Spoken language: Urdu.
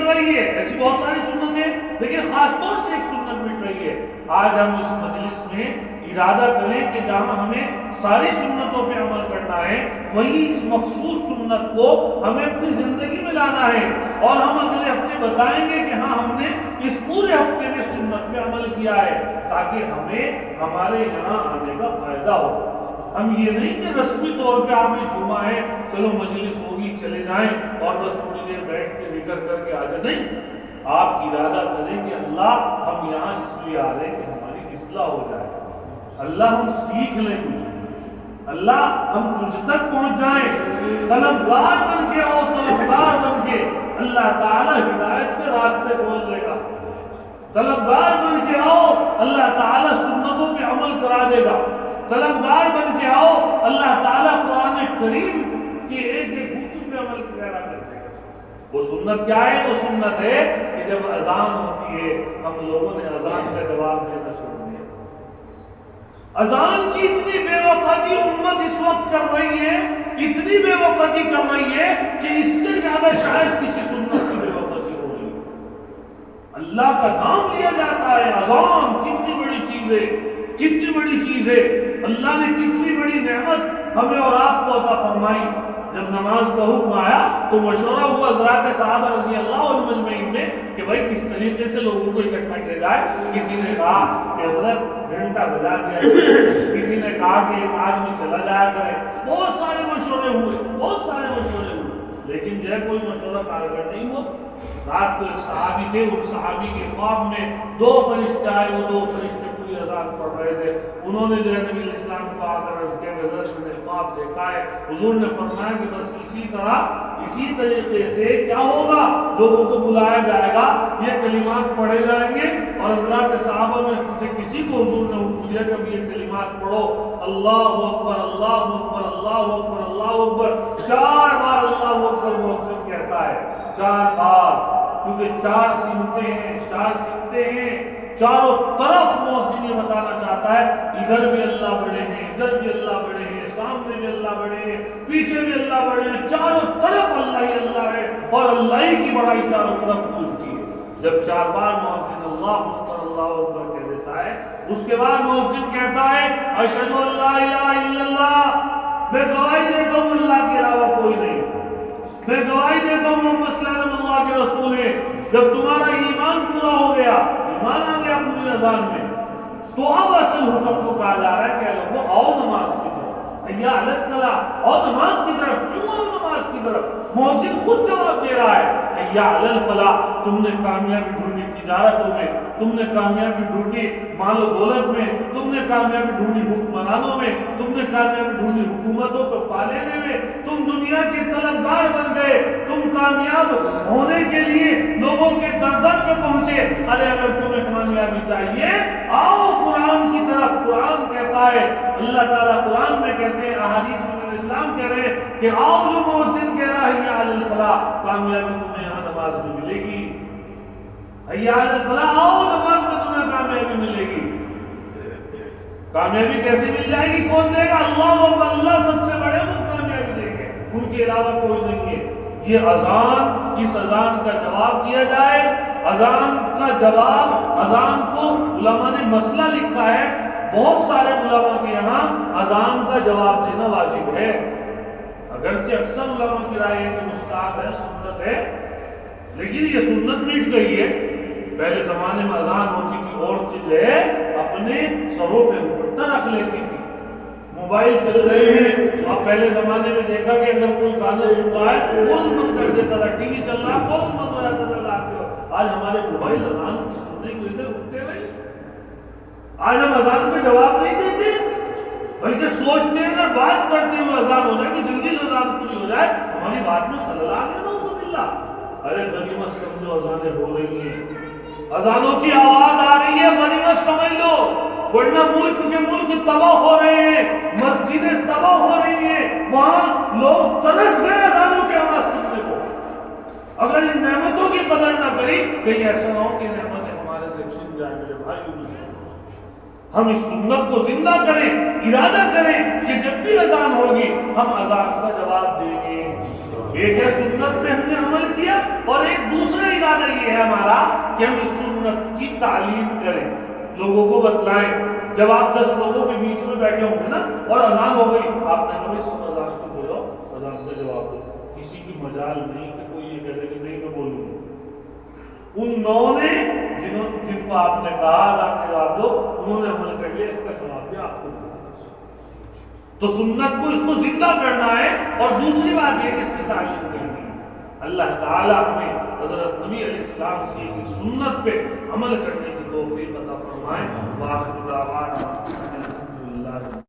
رہی ہے، ایسی بہت ساری سنتیں، لیکن خاص طور سے ایک سنت مٹ رہی ہے۔ آج ہم اس مجلس میں ارادہ کریں کہ جہاں ہمیں ساری سنتوں پہ عمل کرنا ہے، وہیں اس مخصوص سنت کو ہمیں اپنی زندگی میں لانا ہے، اور ہم اگلے ہفتے بتائیں گے کہ ہاں ہم نے اس پورے ہفتے میں سنت پہ عمل کیا ہے، تاکہ ہمیں ہمارے یہاں آنے کا فائدہ ہو۔ ہم یہ نہیں کہ رسمی طور پہ آپ یہ جمعہ ہے چلو مجلس ہوگی چلے جائیں اور بس تھوڑی دیر بیٹھ کے ذکر کر کے آ جائیں، نہیں، آپ ارادہ کریں کہ اللہ ہم یہاں اس لیے آ رہے ہیں کہ ہماری اصلاح ہو جائے، اللہ ہم سیکھ لیں گے، اللہ ہم تجھ تک پہنچ جائیں، طلبگار بن کے آؤ، طلبگار بن کے اللہ تعالیٰ ہدایت کے راستے کھول دے گا، طلبگار بن کے آؤ، اللہ تعالیٰ سنتوں پہ عمل کرا دے گا، طلبگار بن کے آؤ، اللہ تعالیٰ قرآن کریم کی ایک ایک حکم پہ عمل کرا دے گا۔ وہ سنت کیا ہے؟ وہ سنت ہے کہ جب اذان ہوتی ہے ہم لوگوں نے اذان کا جواب دینا شروع کیا۔ اذان کی اتنی بے وقتی امت اس وقت کر رہی ہے، اتنی بے وقتی کر رہی ہے کہ اس سے زیادہ شاید کسی سنت کی بے وقتی ہو رہی ہے۔ اللہ کا نام لیا جاتا ہے، اذان کتنی بڑی چیز ہے، کتنی بڑی چیز ہے، اللہ نے کتنی بڑی نعمت ہمیں اور آپ کو عطا فرمائی۔ جب نماز کا حکم آیا تو مشورہ ہوا حضرات صحابہ رضی اللہ عنہم اجمعین میں کہ بھائی کس طریقے سے لوگوں کو اکٹھا کیا جائے۔ کسی نے کہا کہ حضرت گھنٹہ بجا دیا جائے، کسی نے کہا کہ ایک آدمی چلا جایا کرے، بہت سارے مشورے ہوئے، بہت سارے مشورے ہوئے، لیکن جو ہے کوئی مشورہ کارگر نہیں ہوا۔ رات کو ایک صحابی تھے، ان صحابی کے خواب میں دو فرشتے آئے، وہ دو فرشتے پوری اذان پڑھ رہے تھے۔ انہوں نے جو ہے نبی علیہ السلام کو آ کر عرض کیا کہ حضرت میں نے خواب دیکھا ہے۔ حضور نے فرمایا کہ بس اسی طریقے سے کیا ہوگا، لوگوں کو بلایا جائے گا، یہ کلمات پڑھے جائیں گے، اور حضرات صحابہ میں سے کسی کو حضور نے حکم دیا کہ اب یہ کلمات پڑھو، اللہ اکبر اللہ اکبر اللہ اکبر اللہ اکبر، 4 بار اللہ اکبر مؤذن کہتا ہے، 4 بار، کیونکہ 4 سمتیں ہیں، 4 سمتیں ہیں، چاروں طرف مؤذن یہ بتانا چاہتا ہے ادھر بھی اللہ بڑے ہیں، ادھر بھی اللہ بڑے ہیں، سامنے بھی اللہ بڑے ہیں، پیچھے بھی اللہ بڑے ہیں، چاروں طرف اللہ ہی اللہ ہے، اور اللہ ہی کی بڑائی چاروں طرف گونجتی ہے۔ جب 4 بار مؤذن اللہ اکبر کہہ دیتا ہے، اس کے بعد مؤذن کہتا ہے اشہد ان لا الہ الا اللہ، میں گواہی دیتا ہوں اللہ کے علاوہ کوئی نہیں، میں گواہی دیتا ہوں محمد صلی اللہ علیہ وسلم اللہ کے رسول ہیں۔ جب تمہارا ایمان پورا ہو گیا، ایمان آ گیا پوری اذان میں، تو اب اصل حکم کو کہا جا رہا ہے کہ لوگوں آؤ نماز کی طرف، حی علی الصلاۃ، آؤ نماز کی طرف۔ کیوں آؤ نماز کی طرف؟ مؤذن خود جواب دے رہا ہے، حی علی الفلاح، تم نے کامیابی ڈھونڈی تجارتوں میں، تم نے کامیابی ڈھونڈی مال و دولت میں، تم نے کامیابی ڈھونڈی حکمرانوں میں، تم نے کامیابی ڈھونڈی حکومتوں کو پالنے میں، تم دنیا کے طلبگار بن گئے، تم کامیاب ہونے کے لیے لوگوں کے در در پہ پہنچے۔ ارے اگر تمہیں کامیابی چاہیے آؤ قرآن کی طرف۔ قرآن کہتا ہے، اللہ تعالیٰ قرآن میں کہتے ہیں، احادیث میں اسلام کہہ رہے ہیں کہ آؤ، جو مؤذن کہہ رہا ہے حی علی الفلاح، کامیابی تمہیں یہاں نماز میں ملے گی، حی علی الفلاح، آؤ نماز میں تمہیں کامیابی ملے گی۔ کامیابی کیسے مل جائے گی؟ کون دے گا؟ اللہ، اللہ سب سے بڑے وہ کامیابی دیں گے، ان کے علاوہ کوئی نہیں ہے۔ یہ اذان، اس اذان کا جواب دیا جائے، اذان کا جواب، اذان کو علماء نے مسئلہ لکھا ہے، بہت سارے علماء کے یہاں اذان کا جواب دینا واجب ہے، اگرچہ اکثر علماء کی رائے ہے کہ مستحب ہے، سنت ہے، لیکن یہ سنت مٹ گئی ہے۔ پہلے زمانے میں اذان ہوتی تھی، عورتیں جو ہے اپنے سروں پہ دوپٹہ رکھ لیتی تھی۔ موبائل چل رہے ہیں، اب پہلے زمانے میں دیکھا کہ اگر کوئی گانا سن رہا ہے فوراً بند کر دیتا تھا، ٹی وی چل رہا ہے فوراً بند ہو جاتا تھا۔ آج ہمارے موبائل اذان سننے کو ادھر اٹھتے نہیں، آج ہم اذان پہ جواب نہیں دیتے، بلکہ سوچتے ہیں اگر بات کرتے ہوئے اذان ہو جائے کہ جلدی سے اذان پوری ہو جائے، ہماری بات میں خلل آ گیا نعوذ باللہ۔ ارے غنیمت سمجھو اذانیں ہو رہی ہیں، اذانوں کی آواز آ رہی ہے، غنیمت سمجھ لو، ورنہ ملک کے ملک تباہ ہو رہے ہیں، مسجدیں تباہ ہو رہی ہیں، وہاں لوگ ترس گئے اذانوں کی آواز سننے کو۔ اگر ان نعمتوں کی قدر نہ کری، کہیں ایسا نہ ہو کہ نعمتیں ہمارے سے چھن جائیں۔ میرے بھائیو، ہم اس سنت کو زندہ کریں، ارادہ کریں کہ جب بھی اذان ہوگی ہم اذان کا جواب دیں گے۔ ایک ہے سنت پہ ہم نے عمل کیا، اور ایک دوسرے ارادے یہ ہے ہمارا کہ ہم اس سنت کی تعلیم کریں، لوگوں کو بتلائیں۔ جب آپ 10 لوگوں کے بیچ میں بیٹھے ہوں گے نا اور اذان ہو گئی، آپ نے کہا اس اذان چپ ہو جاؤ، اذان کا جواب دو، کسی کی مجال نہیں کہ کوئی یہ کہے کہ نہیں میں بولوں گا۔ ان 9 نے جن کو آپ نے کہا اذان کا جواب دو، انہوں نے عمل کر لیا، اس کا ثواب بھی آپ کو ملے۔ تو سنت کو اس کو زندہ کرنا ہے، اور دوسری بات یہ کہ اس کی تعلیم کرنی ہے۔ اللہ تعالیٰ ہمیں حضرت نبی علیہ السلام سے کی سنت پہ عمل کرنے کی توفیق عطا فرمائے۔ وآخر دعوانا الحمدللہ۔